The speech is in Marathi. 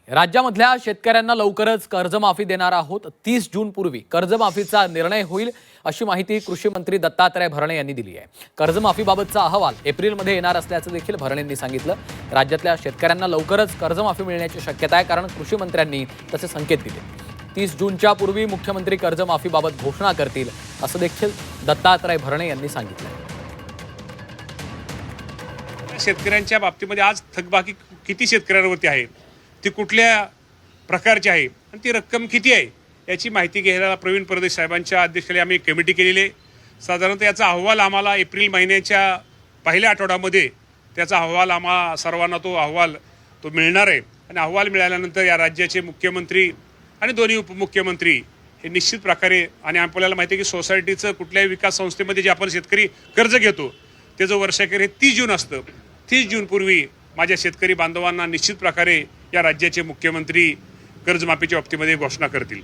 राज्यामधल्या शेतकऱ्यांना लवकरच कर्जमाफी देणार आहोत. 30 जून पूर्वी कर्जमाफीचा निर्णय होईल अशी माहिती कृषी मंत्री दत्तात्रय भरणे यांनी दिली आहे. कर्जमाफीबाबतचा अहवाल एप्रिलमध्ये येणार असल्याचं देखील भरणेंनी सांगितलं. राज्यातल्या शेतकऱ्यांना लवकरच कर्जमाफी मिळण्याची शक्यता आहे, कारण कृषी मंत्र्यांनी तसे संकेत दिले. 30 जूनच्या पूर्वी मुख्यमंत्री कर्जमाफीबाबत घोषणा करतील असं देखील दत्तात्रय भरणे यांनी सांगितलं. शेतकऱ्यांच्या बाबतीमध्ये आज थकबाकी किती शेतकऱ्यांवरती आहे, ती कुठल्या प्रकारची आहे आणि ती रक्कम किती आहे याची माहिती घ्यायला प्रवीण परदेश साहेबांच्या अध्यक्षतेखाली आम्ही एक कमिटी केलेली आहे. साधारणतः याचा अहवाल आम्हाला एप्रिल महिन्याच्या पहिल्या आठवड्यामध्ये त्याचा अहवाल आम्हा सर्वांना तो मिळणार आहे. आणि अहवाल मिळाल्यानंतर या राज्याचे मुख्यमंत्री आणि दोन्ही उपमुख्यमंत्री हे निश्चित प्रकारे, आणि आपल्याला माहिती आहे की सोसायटीचं कुठल्याही विकास संस्थेमध्ये जे आपण शेतकरी कर्ज घेतो त्याचं वर्षाखेर हे 30 जून असतं. 30 जून पूर्वी माझ्या शेतकरी बांधवांना निश्चित प्रकारे या राज्याचे मुख्यमंत्री कर्जमाफीच्या बाबतीमध्ये घोषणा करतील.